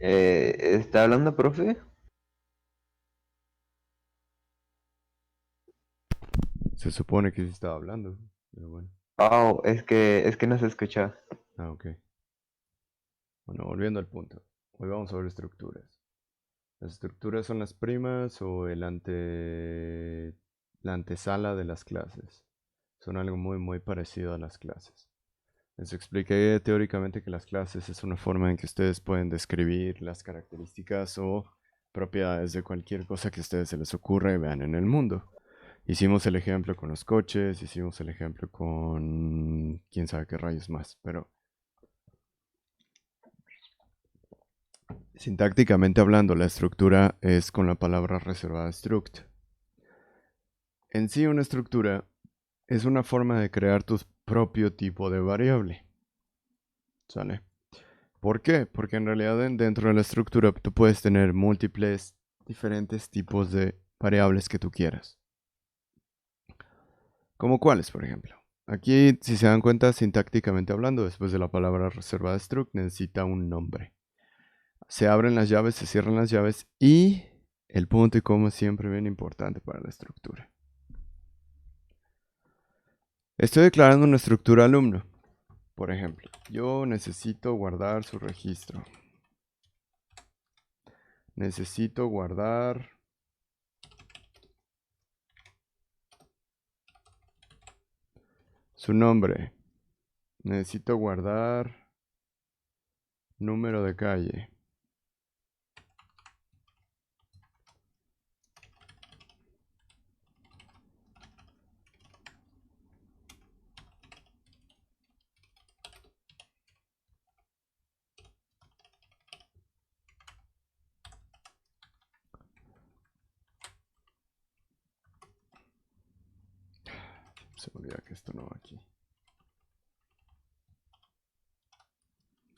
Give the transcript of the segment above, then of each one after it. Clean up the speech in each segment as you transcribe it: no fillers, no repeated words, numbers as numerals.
¿Está hablando, profe? Se supone que sí estaba hablando, pero bueno. Oh, es que no se escucha. Ah, ok. Bueno, volviendo al punto. Hoy vamos a ver estructuras. Las estructuras son las primas o la antesala de las clases. Son algo muy parecido a las clases. Les expliqué teóricamente que las clases es una forma en que ustedes pueden describir las características o propiedades de cualquier cosa que a ustedes se les ocurra y vean en el mundo. Hicimos el ejemplo con los coches, hicimos el ejemplo con quién sabe qué rayos más, pero sintácticamente hablando, la estructura es con la palabra reservada struct. En sí, una estructura es una forma de crear tu propio tipo de variable. ¿Sale? ¿Por qué? Porque en realidad dentro de la estructura tú puedes tener múltiples diferentes tipos de variables que tú quieras. ¿Como cuáles, por ejemplo? Aquí, si se dan cuenta, sintácticamente hablando, después de la palabra reservada struct, necesita un nombre. Se abren las llaves, se cierran las llaves y el punto y coma es siempre bien importante para la estructura. Estoy declarando una estructura alumno. Por ejemplo, yo necesito guardar su registro. Necesito guardar su nombre. Necesito guardar número de calle. Se me olvida que esto no va aquí.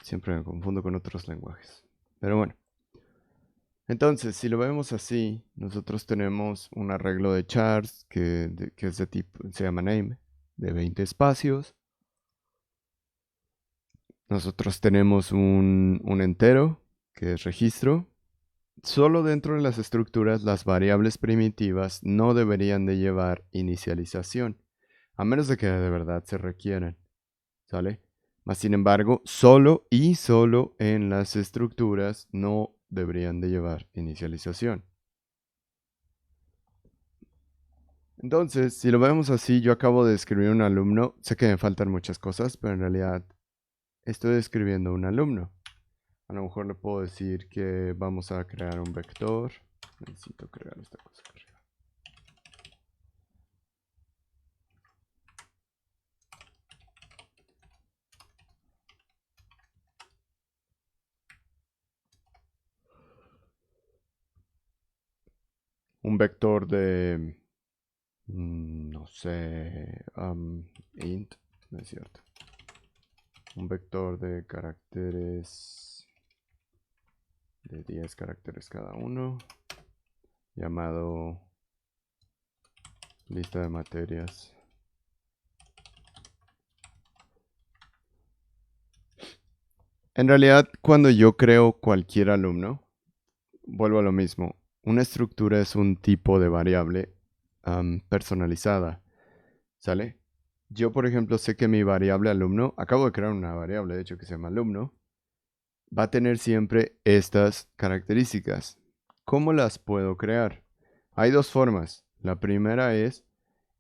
Siempre me confundo con otros lenguajes. Pero bueno. Entonces, si lo vemos así, nosotros tenemos un arreglo de chars que es de tipo, se llama name, de 20 espacios. Nosotros tenemos un entero, que es registro. Solo dentro de las estructuras, las variables primitivas no deberían de llevar inicialización, a menos de que de verdad se requieran, ¿sale? Mas, sin embargo, solo y solo en las estructuras no deberían de llevar inicialización. Entonces, si lo vemos así, yo acabo de escribir un alumno. Sé que me faltan muchas cosas, pero en realidad estoy describiendo un alumno. A lo mejor le puedo decir que vamos a crear un vector. Necesito crear esta cosa arriba. Un vector de, no sé, int, no es cierto. Un vector de caracteres, de 10 caracteres cada uno, llamado lista de materias. En realidad, cuando yo creo cualquier alumno, vuelvo a lo mismo. Una estructura es un tipo de variable personalizada, ¿sale? Yo, por ejemplo, sé que mi variable alumno, acabo de crear una variable, de hecho, que se llama alumno, va a tener siempre estas características. ¿Cómo las puedo crear? Hay dos formas. La primera es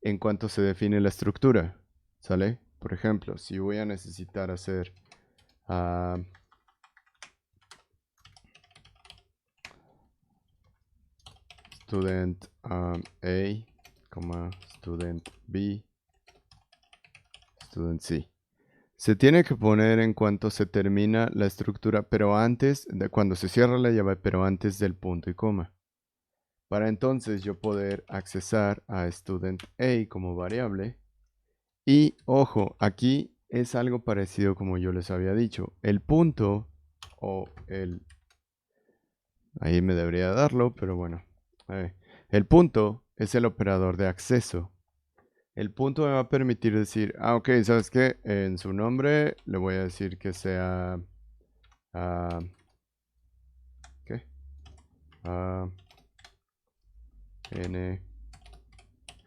en cuanto se define la estructura, ¿sale? Por ejemplo, si voy a necesitar hacer ah, student A, student B, student C. Se tiene que poner en cuanto se termina la estructura, pero antes de cuando se cierra la llave, pero antes del punto y coma. Para entonces yo poder accesar a student A como variable. Y ojo, aquí es algo parecido como yo les había dicho. El punto o el... Ahí me debería darlo, pero bueno. El punto es el operador de acceso. El punto me va a permitir decir, ok, ¿sabes qué? En su nombre le voy a decir que sea A, N,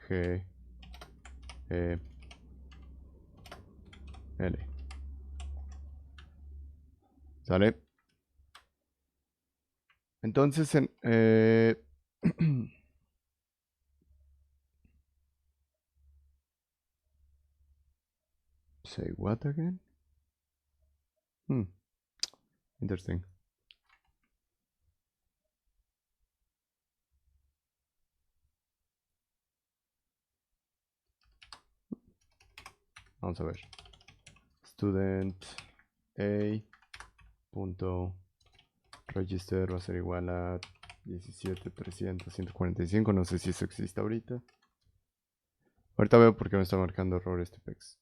G, E, L. ¿Sale? Entonces, say what again? Interesting. Vamos a ver. Student A punto register va a ser igual a 17.300.145. No sé si eso existe ahorita. Ahorita veo por qué me está marcando error este PEX.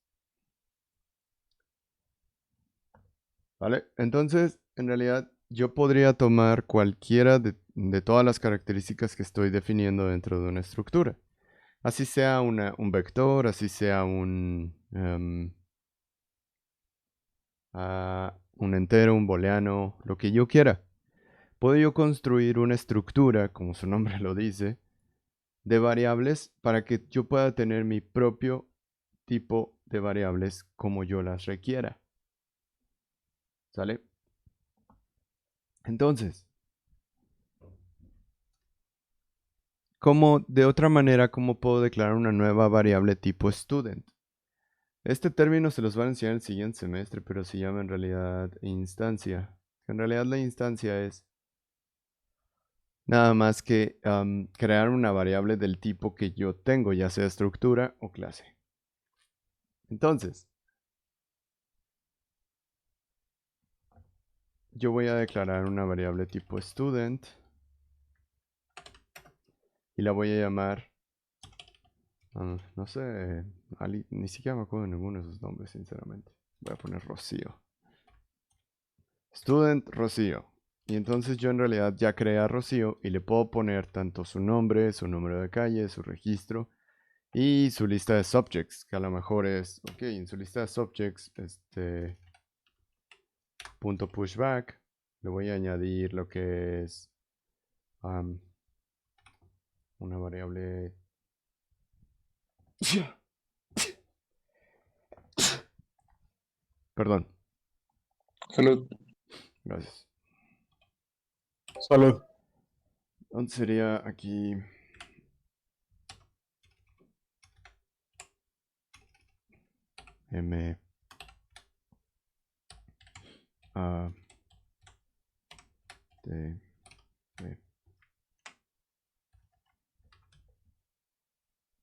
¿Vale? Entonces, en realidad, yo podría tomar cualquiera de todas las características que estoy definiendo dentro de una estructura. Así sea un vector, así sea un entero, un booleano, lo que yo quiera. Puedo yo construir una estructura, como su nombre lo dice, de variables para que yo pueda tener mi propio tipo de variables como yo las requiera. ¿Sale? Entonces, de otra manera, ¿cómo puedo declarar una nueva variable tipo student? Este término se los van a enseñar el siguiente semestre, pero se llama en realidad instancia. En realidad la instancia es nada más que crear una variable del tipo que yo tengo, ya sea estructura o clase. Entonces, yo voy a declarar una variable tipo student y la voy a llamar, no sé, ni siquiera me acuerdo de ninguno de sus nombres, sinceramente. Voy a poner Rocío. Student Rocío. Y entonces yo en realidad ya creé a Rocío y le puedo poner tanto su nombre, su número de calle, su registro y su lista de subjects, que a lo mejor es, ok, en su lista de subjects, punto pushback, le voy a añadir lo que es una variable. Perdón, Salud. gracias. Salud. Entonces sería aquí M A T B.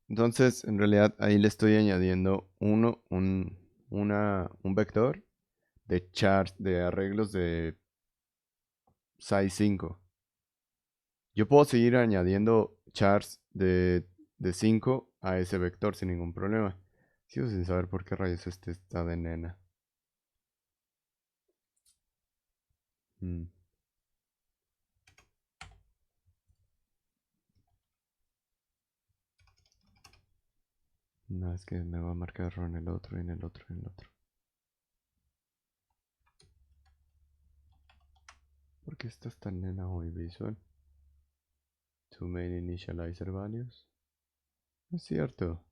Entonces, en realidad ahí le estoy añadiendo un vector de chart de arreglos de size 5. Yo puedo seguir añadiendo charts de 5 a ese vector sin ningún problema. Sigo sin saber por qué rayos este está de nena. Mm. No, es que me va a marcar error en el otro, en el otro, en el otro. ¿Por qué estás tan nena hoy, Visual? To main initializer values. No es cierto.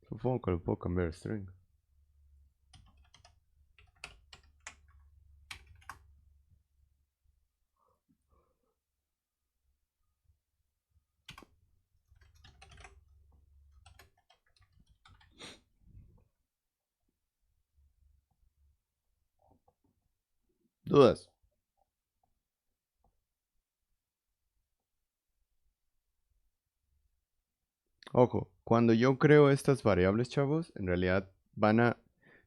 Supongo que lo puedo cambiar a string. ¿Dudas? Ojo, cuando yo creo estas variables, chavos, en realidad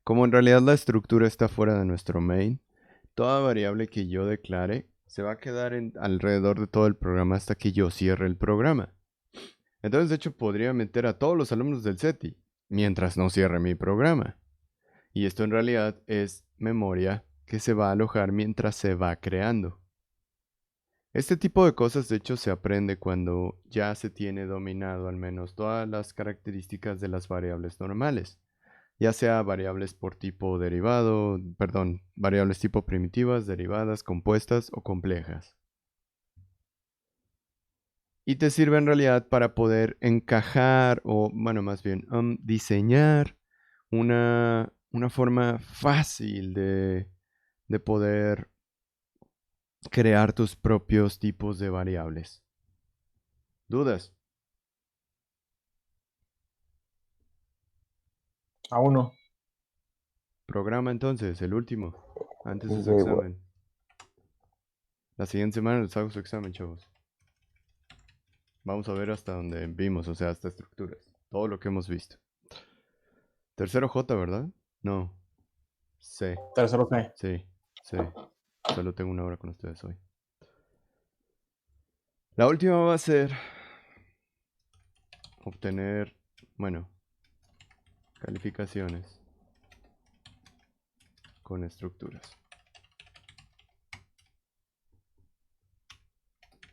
como en realidad la estructura está fuera de nuestro main, toda variable que yo declare se va a quedar alrededor de todo el programa hasta que yo cierre el programa. Entonces, de hecho, podría meter a todos los alumnos del SETI mientras no cierre mi programa. Y esto en realidad es memoria que se va a alojar mientras se va creando. Este tipo de cosas, de hecho, se aprende cuando ya se tiene dominado al menos todas las características de las variables normales. ya sea variables por tipo derivado, perdón, variables tipo primitivas, derivadas, compuestas o complejas. Y te sirve en realidad para poder encajar o, bueno, más bien, diseñar una forma fácil de poder crear tus propios tipos de variables. ¿Dudas? Aún no. Programa entonces, el último, antes de su De examen. La siguiente semana les hago su examen, chavos. Vamos a ver hasta donde vimos, o sea, hasta estructuras. Todo lo que hemos visto. Tercero J, ¿verdad? No. C. Tercero C. Sí, sí. Solo tengo una hora con ustedes hoy. La última va a ser obtener, bueno, calificaciones con estructuras.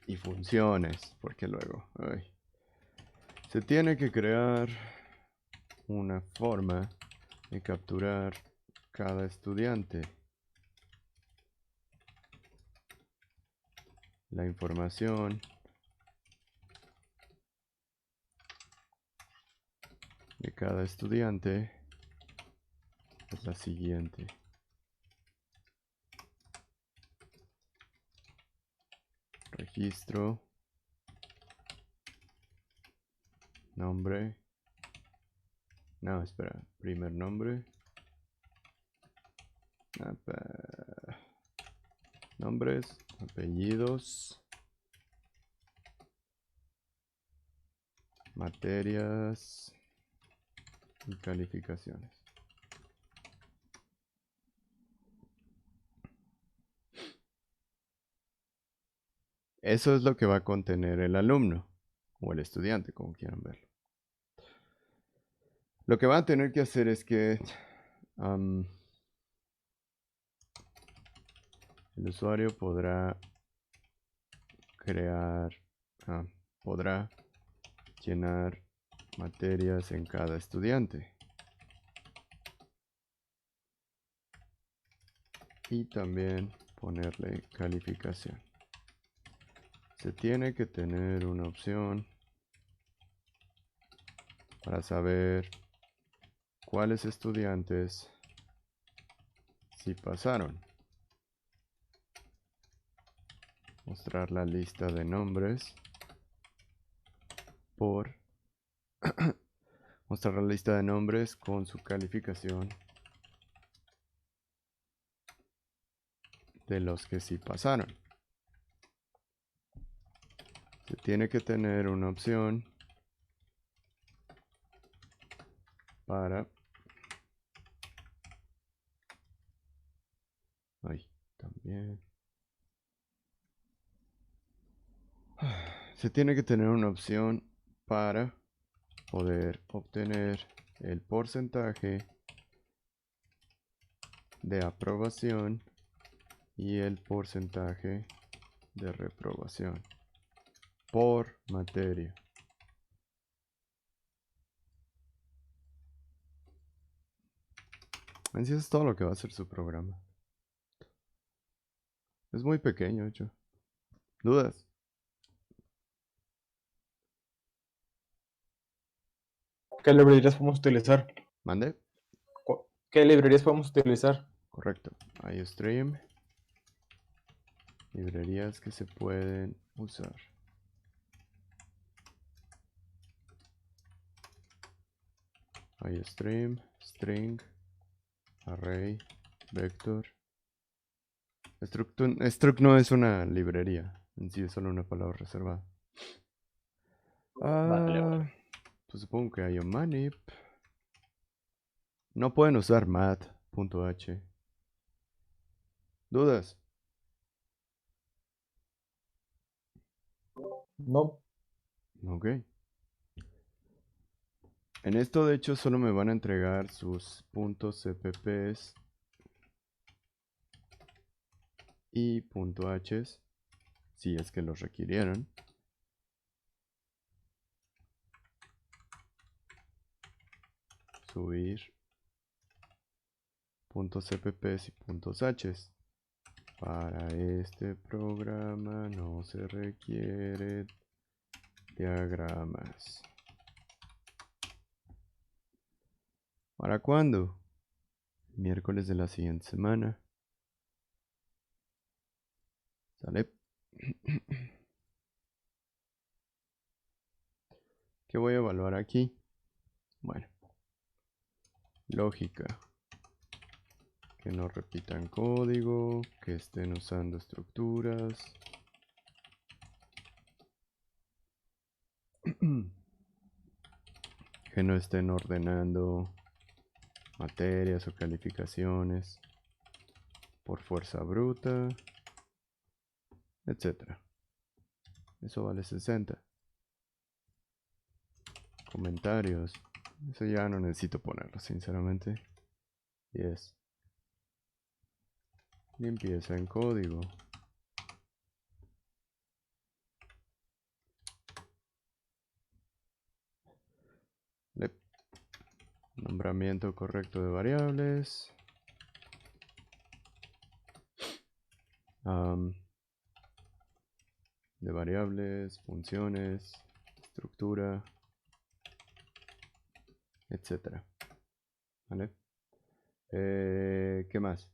Y funciones, porque luego, se tiene que crear una forma de capturar cada estudiante. La información de cada estudiante es la siguiente. Registro, nombre, no, espera, primer nombre, nombres, apellidos, materias y calificaciones. Eso es lo que va a contener el alumno o el estudiante, como quieran verlo. Lo que van a tener que hacer es que el usuario podrá crear, podrá llenar materias en cada estudiante. Y también ponerle calificación. Se tiene que tener una opción para saber cuáles estudiantes sí pasaron. Mostrar la lista de nombres por mostrar la lista de nombres con su calificación de los que sí pasaron. Se tiene que tener una opción para también se tiene que tener una opción para poder obtener el porcentaje de aprobación y el porcentaje de reprobación por materia. En sí es todo lo que va a hacer su programa. Es muy pequeño, de hecho. ¿Dudas? ¿Qué librerías podemos utilizar? ¿Mande? ¿Qué librerías podemos utilizar? Correcto. iStream. Librerías que se pueden usar. iStream, string, array, vector. Struct no es una librería. En sí es solo una palabra reservada. Vale. Pues supongo que hay un manip. No pueden usar mat.h. ¿Dudas? No. Ok. En esto de hecho solo me van a entregar sus puntos cpps y .hs si es que los requirieron. Subir .cpps y .hs. Para este programa no se requiere diagramas. ¿Para cuándo? Miércoles de la siguiente semana. ¿Sale? ¿Qué voy a evaluar aquí? Bueno, lógica. Que no repitan código, que estén usando estructuras. Que no estén ordenando materias o calificaciones por fuerza bruta, etcétera. Eso vale 60. Comentarios. Eso ya no necesito ponerlo, sinceramente. 10. Limpieza en código. Nombramiento correcto de variables. De variables, funciones, estructura, etcétera. ¿Vale? ¿Qué más?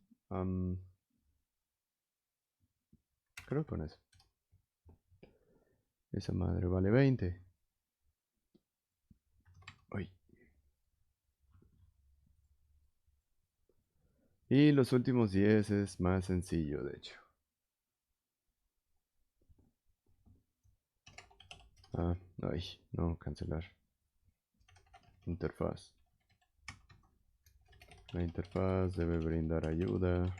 Creo que con eso. Esa madre vale 20. Uy. Y los últimos 10 es más sencillo, de hecho. Ay, no, cancelar. Interfaz. La interfaz debe brindar ayuda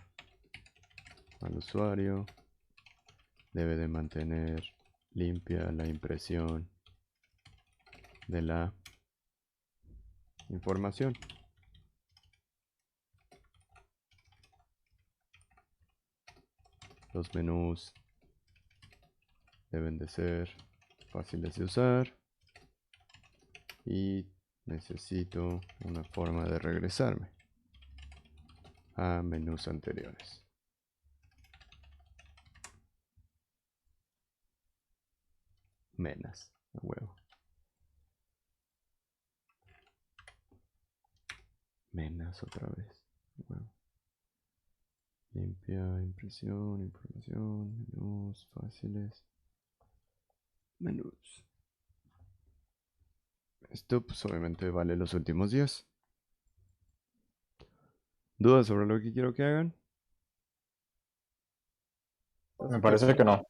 al usuario. Debe de mantener limpia la impresión de la información. Los menús deben de ser fáciles de usar. Y necesito una forma de regresarme a menús anteriores. Menas, a huevo. Menas otra vez. A huevo. Limpia impresión, información, menús fáciles. Menús. Esto pues obviamente vale los últimos 10. ¿Dudas sobre lo que quiero que hagan? Me parece que no.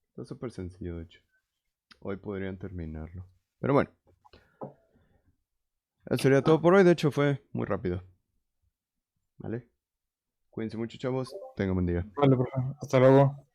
Está súper sencillo, de hecho. Hoy podrían terminarlo. Pero bueno. Eso sería todo por hoy. De hecho, fue muy rápido. ¿Vale? Cuídense mucho, chavos. Tengan buen día. Vale, profe. Hasta luego.